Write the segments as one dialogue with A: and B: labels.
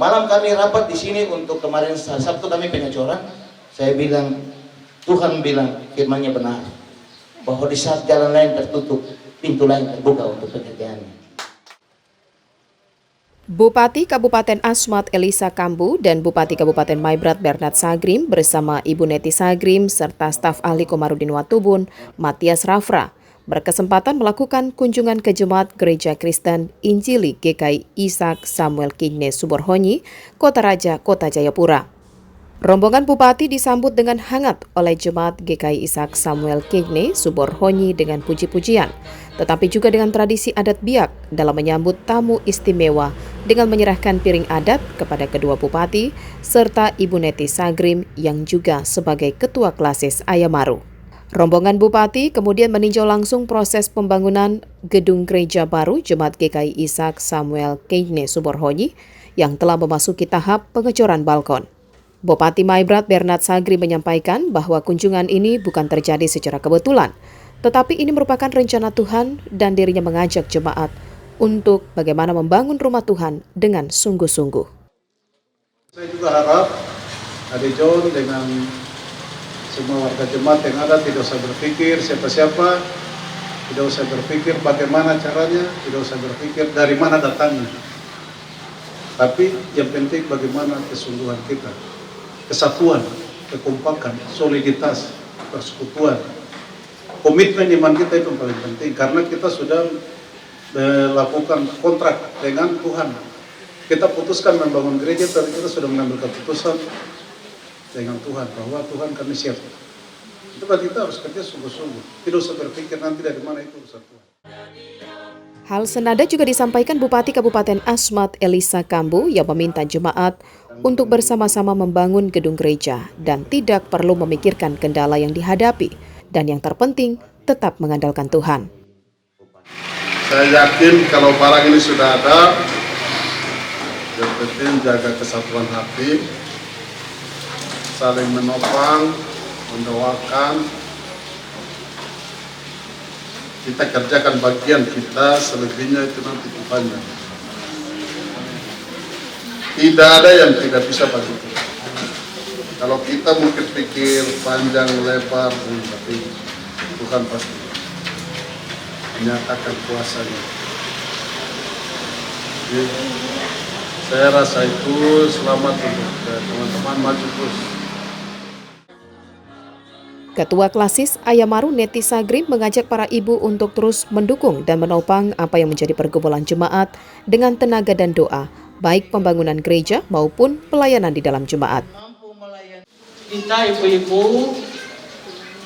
A: Malam kami rapat di sini untuk kemarin Sabtu kami pengecoran. Saya bilang, Tuhan bilang firman-Nya benar, bahwa di saat jalan lain tertutup, pintu lain terbuka untuk pekerjaannya.
B: Bupati Kabupaten Asmat Elisa Kambu dan Bupati Kabupaten Maibrat Bernard Sagrim bersama Ibu Neti Sagrim serta staf ahli Komarudin Watubun, Matias Rafra, berkesempatan melakukan kunjungan ke Jemaat Gereja Kristen Injili GKI Ishak Samuel Kigne Suborhonyi, Kota Raja, Kota Jayapura. Rombongan Bupati disambut dengan hangat oleh Jemaat GKI Ishak Samuel Kigne Suborhonyi dengan puji-pujian, tetapi juga dengan tradisi adat Biak dalam menyambut tamu istimewa dengan menyerahkan piring adat kepada kedua Bupati serta Ibu Neti Sagrim yang juga sebagai Ketua Klasis Ayamaru. Rombongan Bupati kemudian meninjau langsung proses pembangunan gedung gereja baru Jemaat GKI Ishak Samuel Kigne Suborhonyi yang telah memasuki tahap pengecoran balkon. Bupati Maibrat Bernard Sagri menyampaikan bahwa kunjungan ini bukan terjadi secara kebetulan, tetapi ini merupakan rencana Tuhan dan dirinya mengajak jemaat untuk bagaimana membangun rumah Tuhan dengan sungguh-sungguh.
C: Saya juga harap Adik John dengan semua warga jemaat yang ada tidak usah berpikir siapa-siapa, tidak usah berpikir bagaimana caranya, tidak usah berpikir dari mana datangnya. Tapi yang penting bagaimana kesungguhan kita, kesatuan, kekompakan, soliditas, persekutuan, komitmen iman kita itu yang paling penting karena kita sudah melakukan kontrak dengan Tuhan. Kita putuskan membangun gereja, tapi kita sudah mengambil keputusan dengan Tuhan bahwa Tuhan kami siap. Itu berarti kita harus kerja sungguh-sungguh. Tidak usah berpikir nanti dari mana itu urusan Tuhan.
B: Hal senada juga disampaikan Bupati Kabupaten Asmat Elisa Kambu yang meminta jemaat untuk bersama-sama membangun gedung gereja dan tidak perlu memikirkan kendala yang dihadapi dan yang terpenting tetap mengandalkan Tuhan.
C: Saya yakin kalau barang ini sudah ada, yang penting jaga kesatuan hati, saling menopang, mendoakan. Kita kerjakan bagian kita, selebihnya itu nanti Tuhannya. Tidak ada yang tidak bisa bagi Tuhan. Kalau kita mungkin pikir panjang lebar, tapi Tuhan pasti menyatakan kuasanya. Jadi, saya rasa itu selamat untuk teman-teman, maju terus.
B: Ketua Klasis Ayamaru Neti Sagrim mengajak para ibu untuk terus mendukung dan menopang apa yang menjadi pergumulan jemaat dengan tenaga dan doa, baik pembangunan gereja maupun pelayanan di dalam jemaat.
D: Kita ibu-ibu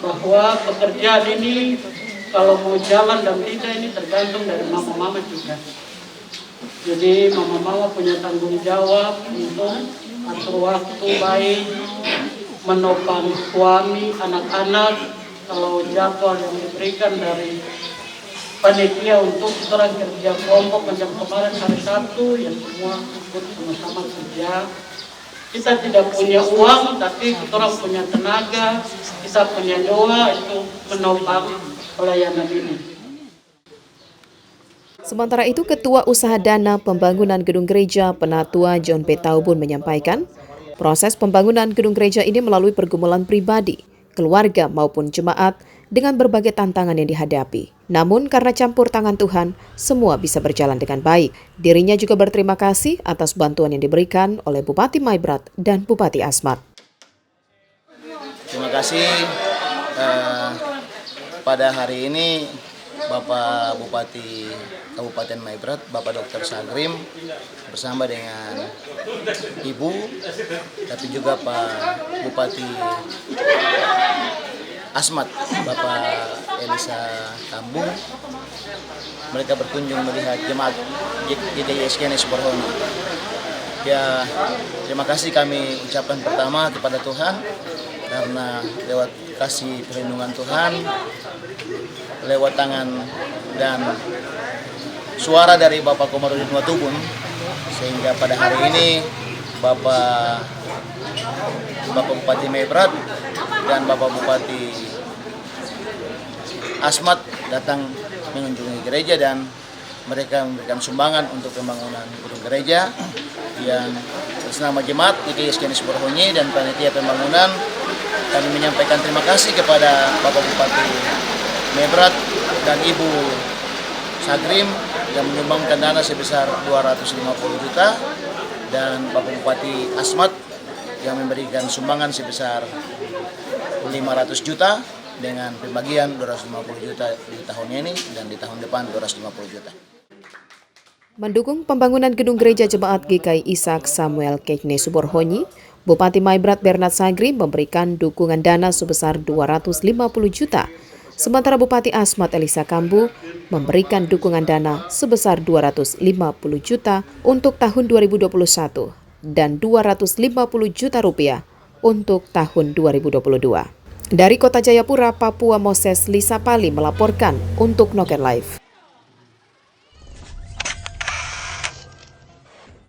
D: bahwa pekerjaan ini kalau mau jalan dan tidak ini tergantung dari mama-mama juga. Jadi mama-mama punya tanggung jawab untuk atur waktu baik, menopang suami, anak-anak, kalau jadwal yang diberikan dari panitia untuk orang kerja kelompok macam kemarin hari Sabtu yang semua ikut sama-sama kerja. Kita tidak punya uang, tapi kita orang punya tenaga, kita punya doa itu menopang pelayanan ini.
B: Sementara itu, Ketua Usaha Dana Pembangunan Gedung Gereja Penatua John P. Taubun menyampaikan, proses pembangunan gedung gereja ini melalui pergumulan pribadi, keluarga maupun jemaat dengan berbagai tantangan yang dihadapi. Namun karena campur tangan Tuhan, semua bisa berjalan dengan baik. Dirinya juga berterima kasih atas bantuan yang diberikan oleh Bupati Maibrat dan Bupati Asmat.
A: Terima kasih pada hari ini Bapak Bupati Kabupaten Maibrat, Bapak Dr. Sagrim bersama dengan Ibu, tapi juga Pak Bupati Asmat, Bapak Elisa Kambu. Mereka berkunjung melihat jemaat GKI Ishak Suborhonyi. Ya, terima kasih kami ucapkan pertama kepada Tuhan karena lewat kasih perlindungan Tuhan, lewat tangan dan suara dari Bapak Komarudin Watubun, sehingga pada hari ini Bapak Bupati Maibrat dan Bapak Bupati Asmat datang mengunjungi gereja dan mereka memberikan sumbangan untuk pembangunan gedung gereja.
E: yang atas nama jemaat GKI Iskenus Borhonyi dan panitia pembangunan, kami menyampaikan terima kasih kepada Bapak Bupati Maibrat dan Ibu Sagrim yang menyumbangkan dana sebesar 250 juta dan Bapak Bupati Asmat yang memberikan sumbangan sebesar 500 juta dengan pembagian 250 juta di tahun ini dan di tahun depan 250 juta.
B: Mendukung pembangunan gedung gereja jemaat GKI Ishak Samuel Kekne Suborhonyi, Bupati Maibrat Bernard Sagrim memberikan dukungan dana sebesar 250 juta. Sementara Bupati Asmat Elisa Kambu memberikan dukungan dana sebesar 250 juta untuk tahun 2021 dan 250 juta rupiah untuk tahun 2022. Dari Kota Jayapura, Papua, Moses Lisa Pali melaporkan untuk Noken Live.